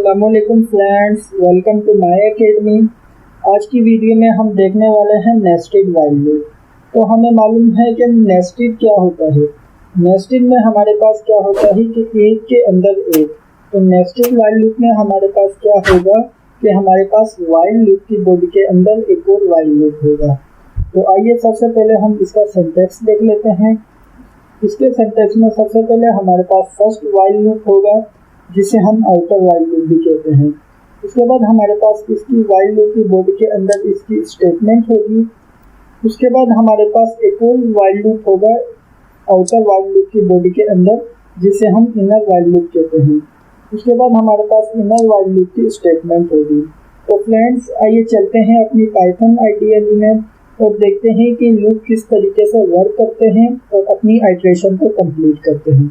अस्सलामुअलैकुम friends, welcome to my academy. आज की वीडियो में हम देखने वाले हैं नेस्टेड व्हाइल लूप। तो हमें मालूम है कि नेस्टेड क्या होता है। नेस्टेड में हमारे पास क्या होता है कि एक के अंदर एक। तो नेस्टेड व्हाइल लूप में हमारे पास क्या होगा कि हमारे पास व्हाइल लूप की बॉडी के अंदर एक और व्हाइल लूप होगा। तो आइए सबसे पहले हम इसका सिंटैक्स देख लेते हैं। इसके सिंटैक्स में सबसे पहले हमारे पास फर्स्ट व्हाइल लूप होगा जिसे हम आउटर व्हाइल लूप भी कहते हैं। उसके बाद हमारे पास इसकी व्हाइल लूप की बॉडी के अंदर इसकी स्टेटमेंट होगी। उसके बाद हमारे पास एक और व्हाइल लूप होगा आउटर व्हाइल लूप की बॉडी के अंदर जिसे हम इनर व्हाइल लूप कहते हैं। उसके बाद हमारे पास इनर व्हाइल लूप की स्टेटमेंट होगी। तो फ्रेंड्स, आइए चलते हैं अपनी पाइथन आईडीएल में और देखते हैं कि लूप किस तरीके से वर्क करते हैं और अपनी आइटरेशन को कंप्लीट करते हैं।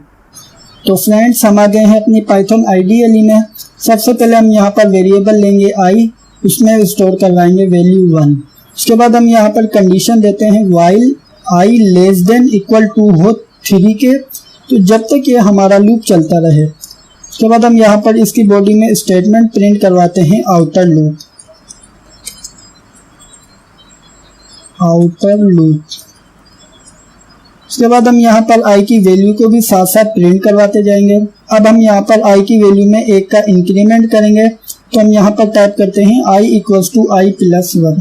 तो फ्रेंड्स, हम आ गए हैं अपनी पाइथन आईडीएल में। सबसे पहले हम यहाँ पर वेरिएबल लेंगे आई, उसमें स्टोर करवाएंगे वैल्यू 1। उसके बाद हम यहाँ पर कंडीशन देते हैं while i less than equal to हो 3 के, तो जब तक ये हमारा लूप चलता रहे। उसके बाद हम यहाँ पर इसकी बॉडी में स्टेटमेंट प्रिंट करवाते हैं आउटर लूप। उसके बाद हम यहाँ पर i की वैल्यू को भी साथ साथ प्रिंट करवाते जाएंगे। अब हम यहाँ पर i की वैल्यू में 1 का इंक्रीमेंट करेंगे, तो हम यहाँ पर टाइप करते हैं i equals to i plus 1।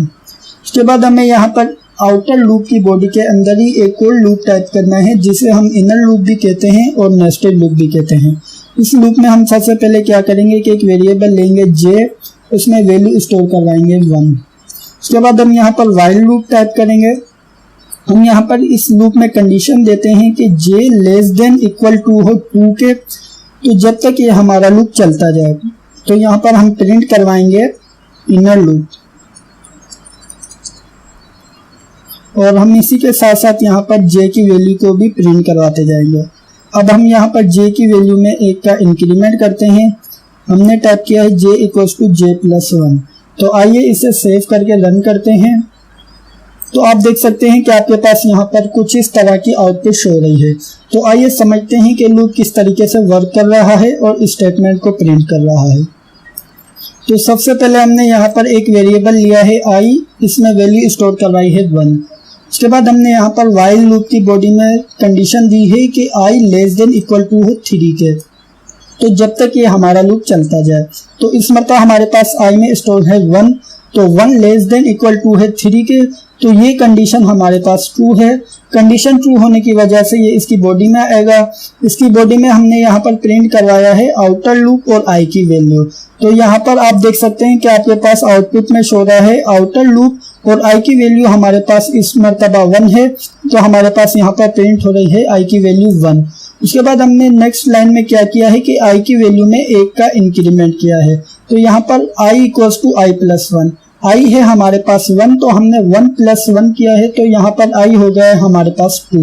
उसके बाद हमें यहाँ पर आउटर लूप की बॉडी के अंदर ही एक और लूप टाइप करना है जिसे हम इनर लूप भी कहते हैं और नेस्टेड लूप भी कहते हैं। इस लूप में हम सबसे पहले क्या करेंगे कि एक वेरिएबल लेंगे j, उसमें वैल्यू स्टोर करवाएंगे 1। उसके बाद हम यहाँ पर व्हाइल लूप टाइप करेंगे। हम यहाँ पर इस लूप में कंडीशन देते हैं कि j less than equal to हो 2 के, तो जब तक ये हमारा लूप चलता जाए। तो यहाँ पर हम प्रिंट करवाएंगे इनर लूप और हम इसी के साथ साथ यहाँ पर j की वैल्यू को भी प्रिंट करवाते जाएंगे। अब हम यहाँ पर j की वैल्यू में 1 का इंक्रीमेंट करते हैं। हमने टाइप किया है j equals to j plus 1। तो आइए इसे सेव करके रन करते हैं। तो आप देख सकते हैं कि आपके पास यहाँ पर कुछ इस तरह की आउटपुट शो हो रही है। तो आइए समझते हैं कि लूप किस तरीके से वर्क कर रहा है और स्टेटमेंट को प्रिंट कर रहा है। तो सबसे पहले हमने यहाँ पर एक वेरिएबल लिया है i, इसमें वैल्यू स्टोर करवाई है 1। उसके बाद हमने यहाँ पर व्हाइल लूप की बॉडी में कंडीशन दी है कि i less than equal to हो 3 के, तो जब तक ये हमारा लूप चलता जाए। तो इस मरतबा हमारे पास i में स्टोर है 1, तो 1 लेस देन इक्वल टू है 3 के, तो ये कंडीशन हमारे पास ट्रू है। कंडीशन ट्रू होने की वजह से ये इसकी बॉडी में आएगा। इसकी बॉडी में हमने यहाँ पर प्रिंट करवाया है आउटर लूप और i की वैल्यू। तो यहाँ पर आप देख सकते हैं कि आपके पास आउटपुट में शो रहा है आउटर लूप और i की वैल्यू हमारे पास इस मरतबा 1 है, तो हमारे पास यहाँ पर प्रिंट हो रही है i की वैल्यू 1। उसके बाद हमने नेक्स्ट लाइन में क्या किया है कि i की वैल्यू में 1 का इंक्रीमेंट किया है। तो यहाँ पर i equals to i plus 1। i है हमारे पास 1, तो हमने 1 प्लस 1 किया है, तो यहाँ पर i हो गया है हमारे पास 2।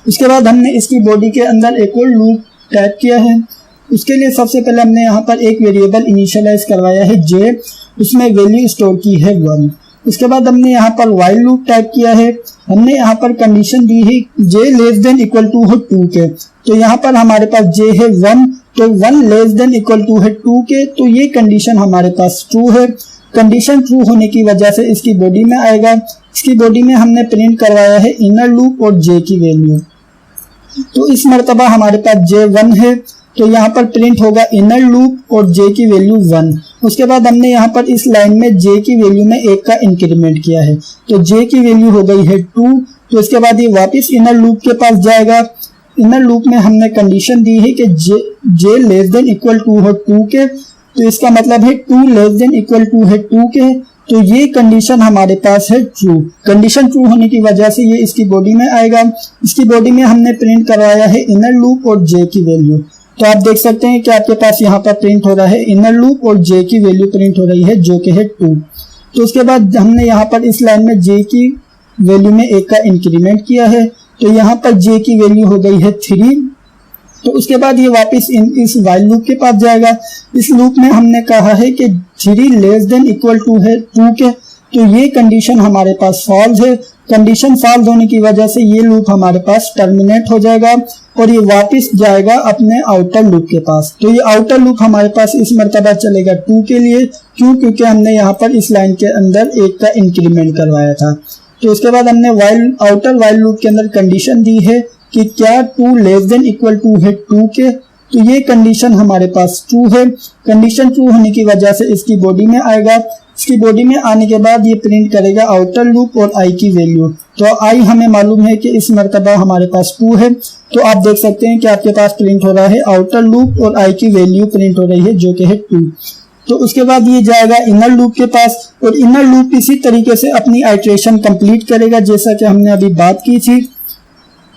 उसके बाद हमने इसकी बॉडी के अंदर एक और लूप टाइप किया है। उसके लिए सबसे पहले हमने यहाँ पर एक वेरिएबल इनिशियलाइज करवाया है j, उसमें वैल्यू स्टोर की है 1। उसके बाद हमने यहाँ पर व्हाइल लूप टाइप किया है। हमने यहाँ पर कंडीशन दी है j less than equal to हो 2 के, तो यहाँ पर हमारे पास j है 1, तो 1 लेस देन इक्वल टू है 2 के, तो ये कंडीशन हमारे पास ट्रू है। कंडीशन ट्रू होने की वजह से इसकी बॉडी में आएगा। इसकी बॉडी में हमने प्रिंट करवाया है इनर लूप और j की वैल्यू। तो इस मरतबा हमारे पास j 1 है, तो यहाँ पर प्रिंट होगा इनर लूप और j की वैल्यू 1। उसके बाद हमने यहाँ पर इस लाइन में j की वैल्यू में 1 का इंक्रीमेंट किया है, तो j की वैल्यू हो गई है 2। तो इसके बाद ये वापस इनर लूप के पास जाएगा। इनर लूप में हमने कंडीशन दी है कि j less than equal to हो 2 के, तो इसका मतलब है 2 लेस देन इक्वल टू है 2 के, तो ये कंडीशन हमारे पास है ट्रू। कंडीशन ट्रू होने की वजह से ये इसकी बॉडी में आएगा। इसकी बॉडी में हमने प्रिंट करवाया है इनर लूप और j की वैल्यू। तो आप देख सकते हैं कि आपके पास यहाँ पर प्रिंट हो रहा है इनर लूप और j की वैल्यू प्रिंट हो रही है जो कि है 2। तो उसके बाद हमने यहाँ पर इस लाइन में j की वैल्यू में 1 का इंक्रीमेंट किया है, तो यहाँ पर j की वैल्यू हो गई है 3। तो उसके बाद ये वापस इस व्हाइल लूप के पास जाएगा। इस लूप में हमने कहा है कि 3 लेस देन इक्वल टू है 2 के, तो ये कंडीशन हमारे पास फॉल्स है। कंडीशन फॉल्स होने की वजह से ये लूप हमारे पास टर्मिनेट हो जाएगा और ये वापस जाएगा अपने आउटर लूप के पास। तो ये आउटर लूप हमारे पास इस मर्तबा चलेगा 2 के लिए, क्यों? क्योंकि हमने यहाँ पर इस लाइन के अंदर 1 का इंक्रीमेंट करवाया था। तो उसके बाद हमने आउटर वाइल लूप के अंदर कंडीशन दी है कि क्या 2 लेस देन इक्वल टू है 2 के, तो ये कंडीशन हमारे पास ट्रू है। कंडीशन ट्रू होने की वजह से इसकी बॉडी में आएगा। इसकी बॉडी में आने के बाद ये प्रिंट करेगा आउटर लूप और आई की वैल्यू। तो आई हमें मालूम है कि इस मर्तबा हमारे पास 2 है, तो आप देख सकते हैं कि आपके पास प्रिंट हो रहा है आउटर लूप और आई की वैल्यू प्रिंट हो रही है जो कि है 2। तो उसके बाद ये जाएगा इनर लूप के पास और इनर लूप इसी तरीके से अपनी आइट्रेशन कंप्लीट करेगा जैसा कि हमने अभी बात की थी।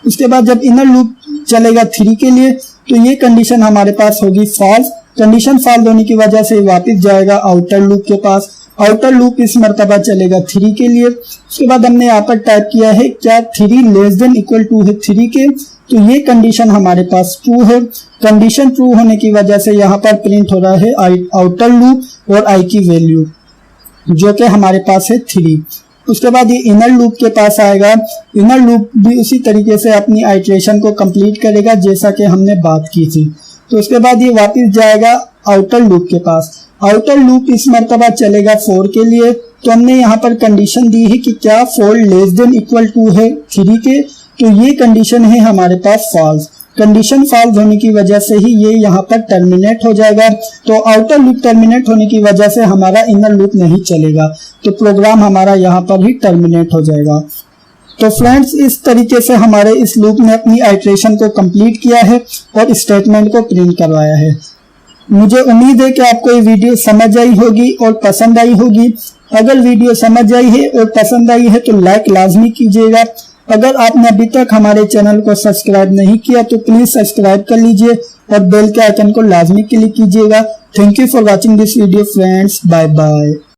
उसके बाद जब इनर लूप चलेगा 3 के लिए तो ये कंडीशन हमारे पास होगी फॉल्स। कंडीशन फॉल्स होने की वजह से वापस जाएगा आउटर लूप के पास। आउटर लूप इस मर्तबा चलेगा 3 के लिए। उसके बाद हमने यहाँ पर टाइप किया है क्या 3 लेस देन इक्वल टू है 3 के, तो ये कंडीशन हमारे पास ट्रू है। कंडीशन ट्रू होने की वजह से यहाँ पर प्रिंट हो रहा है आउटर लूप और आई की वैल्यू जो कि हमारे पास है 3। उसके बाद ये इनर लूप के पास आएगा। इनर लूप भी उसी तरीके से अपनी आइट्रेशन को कंप्लीट करेगा जैसा कि हमने बात की थी। तो उसके बाद ये वापस जाएगा आउटर लूप के पास। आउटर लूप इस मर्तबा चलेगा 4 के लिए। तो हमने यहाँ पर कंडीशन दी है कि क्या 4 लेस देन इक्वल टू है 3 के, तो ये कंडीशन है हमारे पास फॉल्स। कंडीशन फॉल्स होने की वजह से ही ये यहाँ पर टर्मिनेट हो जाएगा। तो आउटर लूप टर्मिनेट होने की वजह से हमारा इनर लूप नहीं चलेगा, तो प्रोग्राम हमारा यहाँ पर ही टर्मिनेट हो जाएगा। तो फ्रेंड्स, इस तरीके से हमारे इस लूप ने अपनी आइट्रेशन को कंप्लीट किया है और स्टेटमेंट को प्रिंट करवाया है। मुझे उम्मीद है कि आपको ये वीडियो समझ आई होगी और पसंद आई होगी। अगर वीडियो समझ आई है और पसंद आई है तो लाइक लाजमी कीजिएगा। अगर आपने अभी तक हमारे चैनल को सब्सक्राइब नहीं किया तो प्लीज सब्सक्राइब कर लीजिए और बेल के आइकन को लाजमी क्लिक कीजिएगा। Thank you for watching this video friends. Bye bye.